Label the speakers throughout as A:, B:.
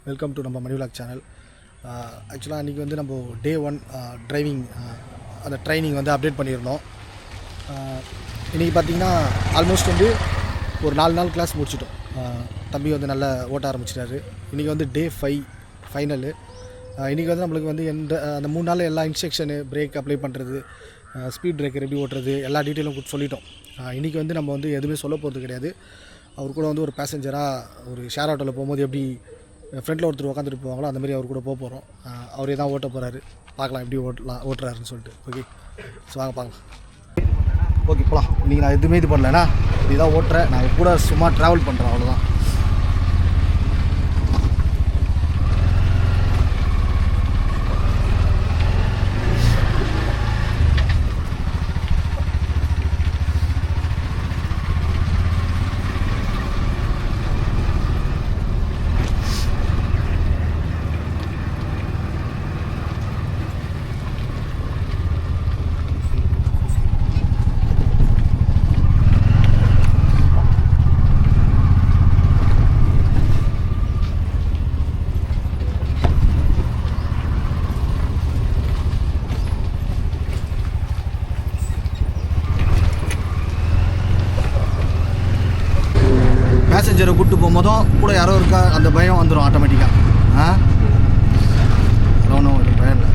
A: Welcome to நம்ம மணி vlog channel. ஆக்சுவலாக இன்றைக்கி வந்து நம்ம டே 1 டிரைவிங் அந்த ட்ரைனிங் வந்து அப்டேட் பண்ணியிருந்தோம். இன்றைக்கி பார்த்திங்கன்னா ஆல்மோஸ்ட் வந்து ஒரு 4 நாள் கிளாஸ் முடிச்சிட்டோம். தம்பி வந்து நல்லா ஓட்ட ஆரம்பிச்சிட்டாரு. இன்றைக்கி வந்து டே 5 ஃபைனலு. இன்றைக்கி வந்து நம்மளுக்கு வந்து அந்த 3 நாள் எல்லா இன்ஸ்ட்ரக்ஷனு, பிரேக் அப்ளை பண்ணுறது, ஸ்பீட் பிரேக்கர் எப்படி ஓட்டுறது எல்லா டீட்டெயிலும் சொல்லிட்டோம். இன்றைக்கி வந்து நம்ம வந்து எதுவுமே சொல்ல போகிறது கிடையாது. அவர் கூட வந்து ஒரு பேசஞ்சராக ஒரு ஷேர் ஆட்டோவில் போகும்போது எப்படி ஃப்ரண்ட்டில் ஒருத்தர் உட்காந்துட்டு போவாங்களோ அந்த மாதிரி அவர் கூட போக போகிறோம். அவரே தான் ஓட்ட போகிறாரு. பார்க்கலாம் எப்படி ஓட்டுறாருன்னு சொல்லிட்டு. ஓகே, ஸோ வாங்க பார்க்கலாம். ஓகே போகலாம். இன்றைக்கி நான் எதுவுமே இது பண்ணலன்னா இதுதான் ஓட்டுறேன். நான் கூட சும்மா ட்ராவல் பண்ணுறேன், அவ்வளோதான். பேசஞ்சரை கூப்பிட்டு போகும்போதும் கூட யாரோ இருக்கா அந்த பயம் வந்துடும் ஆட்டோமேட்டிக்காக. ஒன்றும் ஒரு பயம் இல்லை.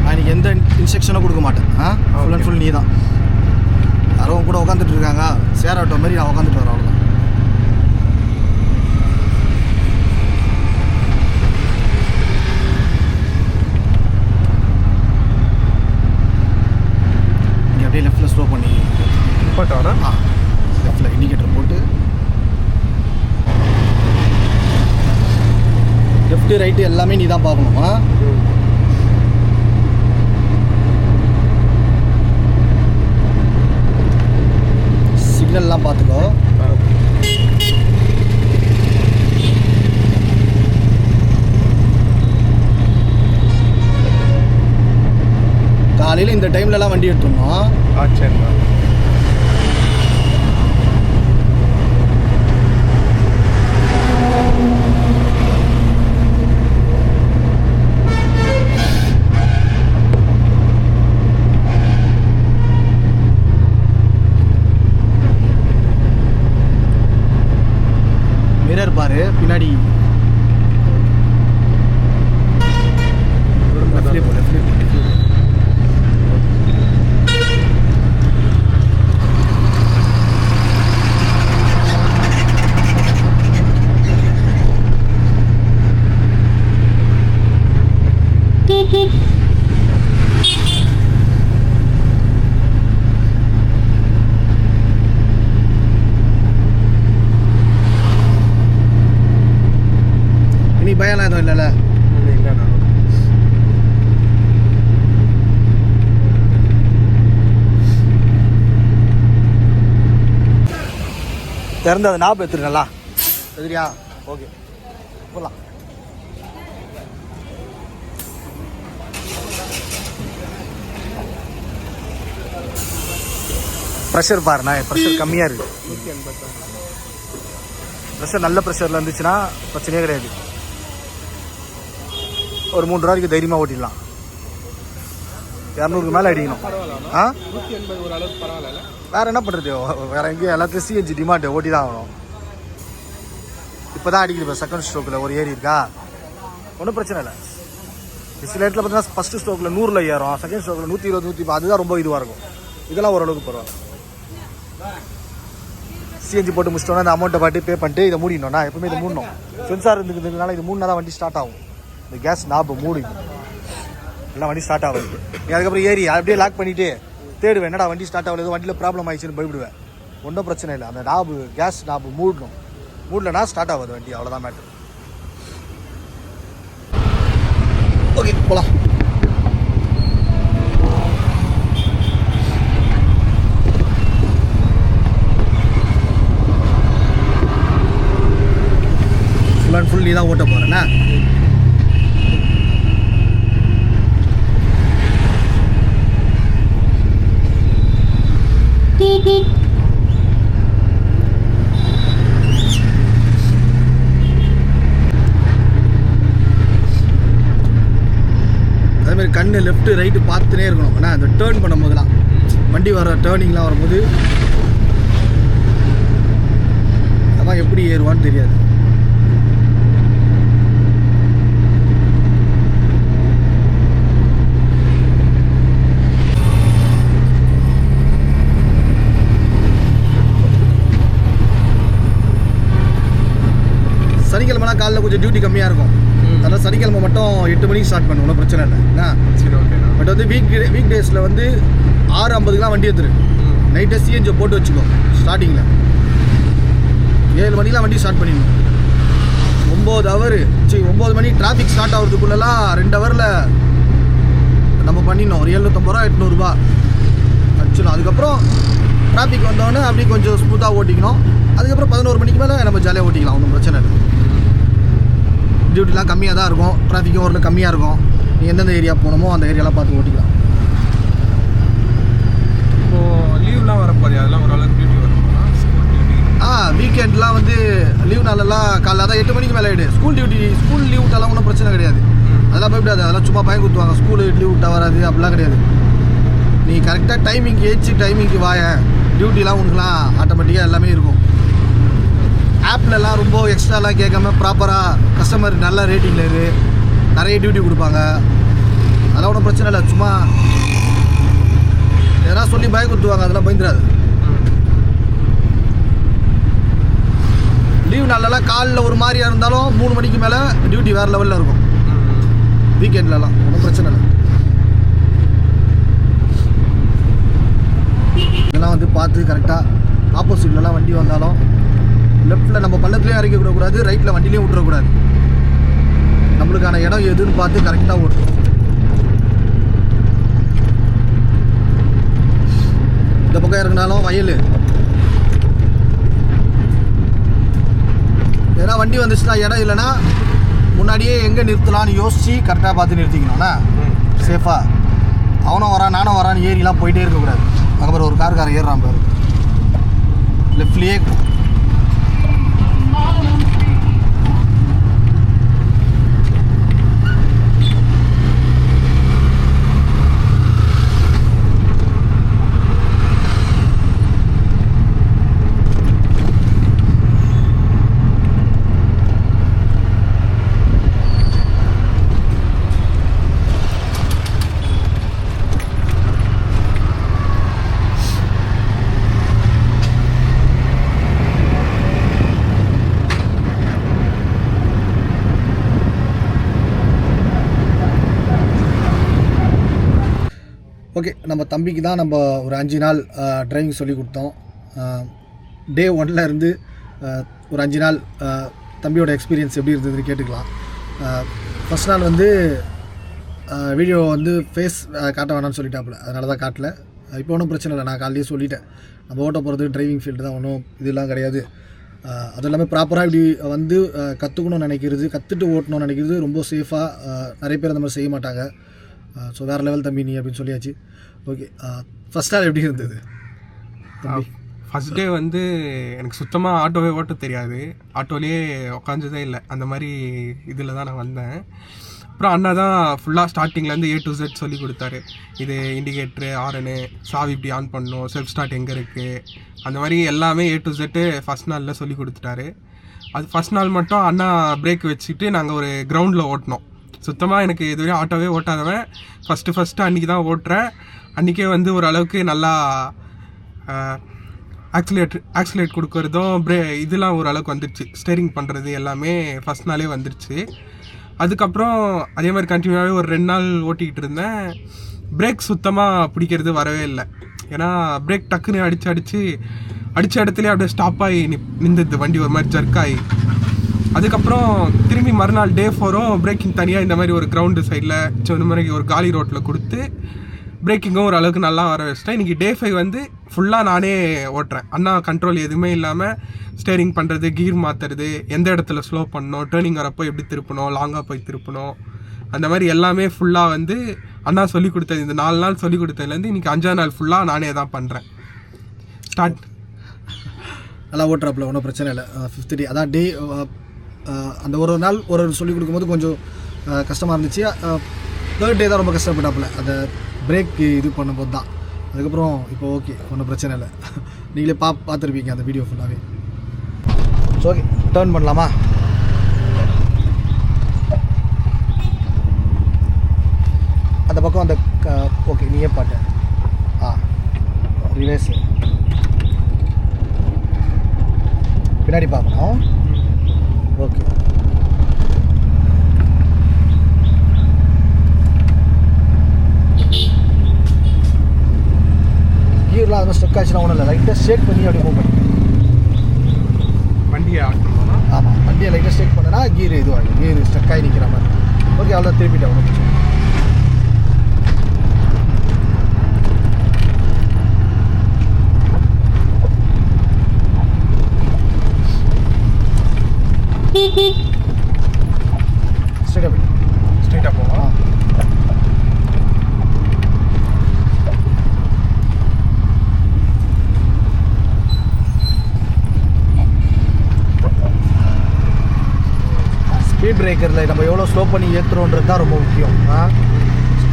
A: நான் எந்த இன்ஸ்ட்ரக்ஷனும் கொடுக்க மாட்டேன். ஃபுல் அண்ட் ஃபுல் நீ தான். யாரோ கூட உட்காந்துட்டு இருக்காங்க, ஷேர் ஆட்டோ மாதிரி நான் உட்காந்துட்டு வரேன், அவ்வளோதான். அப்படியே லெஃப்ட்டில் ஸ்லோ பண்ணி லெஃப்ட்டில் இண்டிகேட்டர் போட்டு லெஃப்ட்டு ரைட்டு எல்லாமே நீ தான் பார்க்கணும். சிக்னல்லாம் பார்த்துக்கோ. காலையில் இந்த டைம்லலாம் வண்டி எடுத்துடணும்.
B: சரிண்ணா.
A: மிரர் பாரு பின்னாடி. இனி பயம்லாம் எதுவும் இல்லைல்ல?
B: இல்லைண்ணா.
A: திறந்து அதை ஞாபகம் எடுத்துருங்களா? எதிரியா? ஓகே போகலாம். ப்ரெஷர் பாருண்ணா, ப்ரெஷர் கம்மியாக இருக்குது.
B: 180.
A: ப்ரெஷர் நல்ல ப்ரெஷரில் இருந்துச்சுன்னா பிரச்சனையே கிடையாது. ஒரு 3 ரூபாய்க்கு தைரியமாக ஓட்டிடலாம். 200க்கு மேலே அடிக்கணும்.
B: 180 ஒரு அளவுக்கு பரவாயில்ல.
A: வேறு என்ன பண்ணுறது? வேறு எங்கேயும் எல்லாத்தையும் சிஎன்ஜி டிமாண்டு ஓட்டி தான் ஆகணும். இப்போ தான் அடிக்குது. இப்போ செகண்ட் ஸ்ட்ரோக்கில் ஒரு ஏறி இருக்கா, ஒன்றும் பிரச்சனை இல்லை. சில இடத்துல பார்த்தீங்கன்னா ஃபஸ்ட்டு ஸ்ட்ரோக்கில் 100ல் ஏறும், செகண்ட் ஸ்ட்ரோக்கில் 120, 130. அதுதான் ரொம்ப இதுவாக இருக்கும். இதெல்லாம் ஓரளவுக்கு பரவாயில்ல. சிஎன்ஜி போட்டு முடிச்சிட்டோன்னா இந்த அமௌண்ட்டை பாட்டு பே பண்ணிட்டு இதை மூடினோன்னா, எப்பவுமே இதை மூடணும். சென்சார் இருந்துக்கிறதுனால இது மூணுனா தான் வண்டி ஸ்டார்ட் ஆகும். இந்த கேஸ் நாபு மூடிக்கும், எல்லாம் வண்டி ஸ்டார்ட் ஆகுது. நீ அதுக்கப்புறம் ஏறி அப்படியே லாக் பண்ணிவிட்டு தேடுவேன், என்னடா வண்டி ஸ்டார்ட் ஆகல, ஏதோ வண்டியில் ப்ராப்ளம் ஆயிடுச்சுன்னு பயப்படுவேன். ஒன்றும் பிரச்சனை இல்லை. அந்த நாபு கேஸ் நாபு மூடணும். மூடலனா ஸ்டார்ட் ஆகாது வண்டி, அவ்வளோதான் மேட்ரு. ஓகே போகலாம். ஃபுல் அண்ட் ஃபுல் நீ தான் ஓட்ட போகிறேன்னா. அதேமாதிரி கண்ணு லெஃப்ட்டு ரைட்டு பார்த்துனே இருக்கணும். ஏன்னா அந்த டேர்ன் பண்ணும்போதெல்லாம் வண்டி வர டேர்னிங்லாம் வரும்போது அதான் எப்படி ஏறுவான்னு தெரியாது. சனிக்கிழமைனா காலைல கொஞ்சம் டியூட்டி கம்மியாக இருக்கும். அதனால் சனிக்கிழமை மட்டும் 8 மணிக்கு ஸ்டார்ட் பண்ணணும், ஒன்றும் பிரச்சனை இல்லை. என்ன
B: சரி, ஓகேண்ணா.
A: பட் வந்து வீக் டேஸில் வந்து 6:50க்குலாம் வண்டி எடுத்துரு. நைட்டே சிஎன்ஜி போட்டு வச்சுக்கோ. ஸ்டார்டிங்கில் 7 மணிக்கெலாம் வண்டி ஸ்டார்ட் பண்ணிடணும். 9 மணி டிராஃபிக் ஸ்டார்ட் ஆகிறதுக்குள்ளெல்லாம் 2 ஹவரில் நம்ம பண்ணிடணும். ஒரு 750 ரூபா 800 ரூபா அடிச்சிடணும். அதுக்கப்புறம் டிராஃபிக் வந்தோடனே அப்படி கொஞ்சம் ஸ்மூத்தாக ஓட்டிக்கணும். அதுக்கப்புறம் 11 மணிக்கு மேலே நம்ம ஜாலியாக ஓட்டிக்கலாம், ஒன்றும் பிரச்சனை இல்லை. டியூட்டிலாம் கம்மியாக தான் இருக்கும், டிராஃபிக்கும் ஓரளவு கம்மியாக இருக்கும். நீ எந்தெந்த ஏரியா போகணுமோ அந்த ஏரியாலாம் பார்த்து ஓட்டிக்கலாம்.
B: இப்போது லீவ்லாம் வரப்போது அதெல்லாம் ஓரளவுக்கு டியூட்டி வருமா? ஸ்கூல் டியூட்டி
A: வீக்கெண்ட்லாம் வந்து லீவ் நாளெல்லாம் காலைல அதான் 8 மணிக்கு மேலே ஆகிடு. ஸ்கூல் லீவ் விட்டாலாம் ஒன்றும் பிரச்சனை கிடையாது. அதெல்லாம் போய்விடாது. அதெல்லாம் சும்மா பயம் குத்துவாங்க. ஸ்கூல் லீவ் விட்டால் வராது அப்படிலாம் கிடையாது. நீ கரெக்டாக டைமிங்க்கு வாயேன், டியூட்டிலாம் உனக்குலாம் ஆட்டோமேட்டிக்காக எல்லாமே இருக்கும். ஆப்லலாம் ரொம்ப எக்ஸ்ட்ராலாம் கேட்காம ப்ராப்பராக கஸ்டமர் நல்ல ரேட்டிங்கில் இரு, நிறைய டியூட்டி கொடுப்பாங்க. அதெல்லாம் ஒன்றும் பிரச்சனை இல்லை. சும்மா எதனா சொல்லி பயம் குத்துவாங்க, அதெல்லாம் பயந்துடாது. லீவ் நாளெல்லாம் காலைல ஒரு மாதிரியாக இருந்தாலும் 3 மணிக்கு மேலே டியூட்டி வேறு லெவலில் இருக்கும். வீக்கெண்ட்லலாம் ஒன்றும் பிரச்சனை இல்லை. இதெல்லாம் வந்து பார்த்து கரெக்டாக ஆப்போசிட்லலாம் வண்டி வந்தாலும் லெஃப்ட்டில் நம்ம பள்ளத்துலேயும் இறக்கி விடக்கூடாது, ரைட்டில் வண்டிலையும் விட்டுறக்கூடாது. நம்மளுக்கான இடம் எதுன்னு பார்த்து கரெக்டாக ஓட்டணும். இந்த பக்கம் இறங்கினாலும் வயல், ஏன்னா வண்டி வந்துச்சுன்னா இடம் இல்லைன்னா முன்னாடியே எங்கே நிறுத்தலான்னு யோசித்து கரெக்டாக பார்த்து நிறுத்திக்கணும்னா சேஃபாக. அவனும் வரான் நானும் வரான்னு ஏறிலாம் போயிட்டே இருக்கக்கூடாது. அதுக்கப்புறம் ஒரு காருக்காரன் ஏறுறான் பாரு, லெஃப்ட்லேயே ஓகே. நம்ம தம்பிக்கு தான் நம்ம ஒரு 5 நாள் டிரைவிங் சொல்லி கொடுத்தோம். டே 1ல் இருந்து ஒரு 5 நாள் தம்பியோட எக்ஸ்பீரியன்ஸ் எப்படி இருந்ததுன்னு கேட்டுக்கலாம். ஃபஸ்ட் நாள் வந்து வீடியோ வந்து ஃபேஸ் காட்ட வேணாம்னு சொல்லிட்டாப்புல, அதனால தான் காட்டல. இப்போ ஒன்றும் பிரச்சனை இல்லை, நான் காலையிலே சொல்லிட்டேன். நம்ம ஓட்ட போகிறது டிரைவிங் ஃபீல்டு தான், ஒன்றும் இதெல்லாம் கிடையாது. அதுவும் இல்லாமல் ப்ராப்பராக இப்படி வந்து கற்றுக்கணும்னு நினைக்கிறது, கற்றுட்டு ஓட்டணும்னு நினைக்கிறது ரொம்ப சேஃபாக. நிறைய பேர் அந்த மாதிரி செய்ய மாட்டாங்க. ஸோ வேறு லெவல் தம்பி நீ அப்படின்னு சொல்லியாச்சு. ஓகே. ஃபஸ்ட் நாள் எப்படி இருந்தது தம்பி?
B: ஃபஸ்ட் டே வந்து எனக்கு சுத்தமாக ஆட்டோவே ஓட்ட தெரியாது. ஆட்டோலேயே உட்காந்ததே இல்லை. அந்த மாதிரி இதில் தான் நான் வந்தேன். அப்புறம் அண்ணா தான் ஃபுல்லாக ஸ்டார்டிங்லேருந்து A to Z சொல்லி கொடுத்தாரு. இது இண்டிகேட்ரு, ஆரனு, சாவி இப்படி ஆன் பண்ணணும், செல்ஃப் ஸ்டார்ட் எங்கே இருக்குது, அந்த மாதிரி எல்லாமே A to Z ஃபஸ்ட் நாளில் சொல்லி கொடுத்துட்டாரு. அது ஃபஸ்ட் நாள் மட்டும் அண்ணா பிரேக் வச்சுட்டு நாங்கள் ஒரு கிரவுண்டில் ஓட்டினோம். சுத்தமாக எனக்கு இதுவரையும் ஆட்டோவே ஓட்டாதவன் ஃபஸ்ட்டு அன்றைக்கி தான் ஓட்டுறேன். அன்றைக்கே வந்து ஓரளவுக்கு நல்லா ஆக்சிலேட் கொடுக்குறதும் இதெல்லாம் ஓரளவுக்கு வந்துடுச்சு. ஸ்டேரிங் பண்ணுறது எல்லாமே ஃபஸ்ட் நாளே வந்துடுச்சு. அதுக்கப்புறம் அதே மாதிரி கண்டினியூவாகவே ஒரு 2 நாள் ஓட்டிக்கிட்டு இருந்தேன். பிரேக் சுத்தமாக பிடிக்கிறது வரவே இல்லை. ஏன்னா பிரேக் டக்குன்னு அடித்த இடத்துலேயே அப்படியே ஸ்டாப் ஆகி நின்றுது வண்டி, ஒரு மாதிரி ஜர்க்காகி. அதுக்கப்புறம் திரும்பி மறுநாள் டே 4ம் பிரேக்கிங் தனியாக இந்த மாதிரி ஒரு கிரவுண்டு சைடில் இந்த மாதிரி ஒரு காலி ரோட்டில் கொடுத்து பிரேக்கிங்கும் ஒரு அளவுக்கு நல்லா வர வச்சிட்டேன். இன்றைக்கி டே 5 வந்து ஃபுல்லாக நானே ஓட்டுறேன். அண்ணா கண்ட்ரோல் எதுவுமே இல்லாமல் ஸ்டேரிங் பண்ணுறது, கீர் மாற்றுறது, எந்த இடத்துல ஸ்லோ பண்ணணும், டேர்னிங் வரப்போ எப்படி திருப்பணும், லாங்காக போய் திருப்பணும், அந்த மாதிரி எல்லாமே ஃபுல்லாக வந்து அண்ணா சொல்லி கொடுத்தது. இந்த 4 நாள் சொல்லி கொடுத்ததுலேருந்து இன்றைக்கி 5ஆம் நாள் ஃபுல்லாக நானே தான் பண்ணுறேன்.
A: நல்லா ஓட்டுறாப்புல, ஒன்றும் பிரச்சனை இல்லை. 5th டே அதான் டே அந்த ஒரு நாள் ஒரு சொல்லிக் கொடுக்கும்போது கொஞ்சம் கஷ்டமாக இருந்துச்சு. தேர்ட் டே தான் ரொம்ப கஷ்டப்பட்டாப்புல அந்த பிரேக்கு இது பண்ணும்போது தான். அதுக்கப்புறம் இப்போ ஓகே, ஒன்றும் பிரச்சனை இல்லை. நீங்களே பார்த்துருப்பீங்க அந்த வீடியோ ஃபுல்லாகவே. ஸோ ஓகே, டேர்ன் பண்ணலாமா? அந்த பக்கம் அந்த ஓகே நீயே பாட்டு. ரிவேர்ஸ் பின்னாடி பார்க்கணும். ஓகே, கீர்லாம் அது ஸ்டக் ஆச்சுன்னா ஒன்றும் இல்லை, லைட்டாக ஷேக் பண்ணி அப்படியே மூவ் பண்ணி.
B: வண்டியை ஆட்டணும்னா
A: ஆமாம், வண்டியை லைட்டாக ஷேக் பண்ணனா கீர் இதுவாகும், கீர் ஸ்டக் ஆகி நிற்கிற மாதிரி. ஓகே, அவ்வளோ திருப்பிட்டேன். ஒன்றும் பிரச்சனை.
B: ஸ்ட்ரைட்டாக போவோம்.
A: ஸ்பீட் பிரேக்கரில் நம்ம எவ்வளோ ஸ்லோ பண்ணி ஏற்றுறோன்றது தான் ரொம்ப முக்கியம்.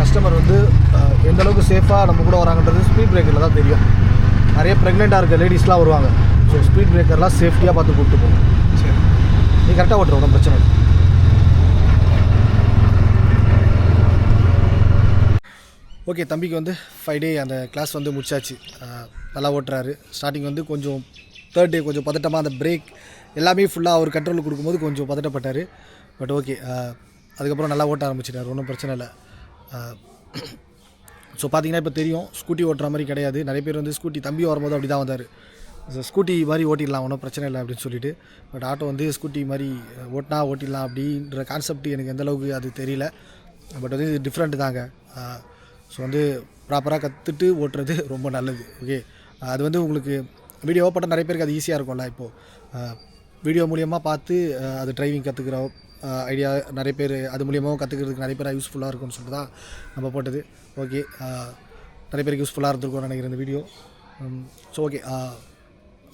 A: கஸ்டமர் வந்து எந்த அளவுக்கு சேஃபாக நம்ம கூட வராங்கன்றது ஸ்பீட் பிரேக்கரில் தான் தெரியும். நிறைய ப்ரெக்னெண்ட்டாக இருக்க லேடிஸ்லாம் வருவாங்க. ஸோ ஸ்பீட் பிரேக்கர்லாம் சேஃப்டியாக பார்த்து கூப்பிட்டு போகும்.
B: சரி,
A: நீ கரெக்டாக ஓட்டுற, ஒன்றும் பிரச்சனை இல்லை. ஓகே, தம்பிக்கு வந்து 5 டே அந்த கிளாஸ் வந்து முடிச்சாச்சு. நல்லா ஓட்டுறாரு. ஸ்டார்டிங் வந்து கொஞ்சம் தேர்ட் டே கொஞ்சம் பதட்டமாக அந்த பிரேக் எல்லாமே ஃபுல்லாக அவர் கண்ட்ரோலில் கொடுக்கும்போது கொஞ்சம் பதட்டப்பட்டார். பட் ஓகே, அதுக்கப்புறம் நல்லா ஓட்ட ஆரம்பிச்சிட்டார், ஒன்றும் பிரச்சனை இல்லை. ஸோ பார்த்தீங்கன்னா இப்போ தெரியும், ஸ்கூட்டி ஓட்டுற மாதிரி கிடையாது. நிறைய பேர் வந்து ஸ்கூட்டி தம்பி வரும்போது அப்படி தான் வந்தார். ஸ்கூட்டி மாதிரி ஓட்டிடலாம், ஒன்றும் பிரச்சனை இல்லை அப்படின்னு சொல்லிட்டு. பட் ஆட்டோ வந்து ஸ்கூட்டி மாதிரி ஓட்டிடலாம் அப்படின்ற கான்செப்ட் எனக்கு எந்தளவுக்கு அது தெரியல. பட் வந்து இது டிஃப்ரெண்ட்டு தாங்க. ஸோ வந்து ப்ராப்பராக கற்றுட்டு ஓட்டுறது ரொம்ப நல்லது. ஓகே, அது வந்து உங்களுக்கு வீடியோவாக போட்டால் நிறைய பேருக்கு அது ஈஸியாக இருக்கும்ல. இப்போது வீடியோ மூலியமாக பார்த்து அது டிரைவிங் கற்றுக்கிற ஐடியா நிறைய பேர், அது மூலியமாகவும் கற்றுக்கிறதுக்கு நிறைய பேர் யூஸ்ஃபுல்லாக இருக்கும்னு சொல்லிட்டு தான் நம்ம போட்டது. ஓகே, நிறைய பேருக்கு யூஸ்ஃபுல்லாக இருந்திருக்கும்னு நினைக்கிறேன் இந்த வீடியோ. ஸோ ஓகே,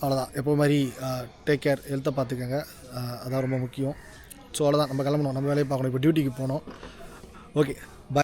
A: அவ்வளோதான். எப்போ மாதிரி டேக் கேர், ஹெல்த்தை பார்த்துக்கங்க, அதான் ரொம்ப முக்கியம். ஸோ அவ்வளோதான், நம்ம கிளம்பணும், நம்ம வேலையை பார்க்கணும். இப்போ டியூட்டிக்கு போகணும். ஓகே.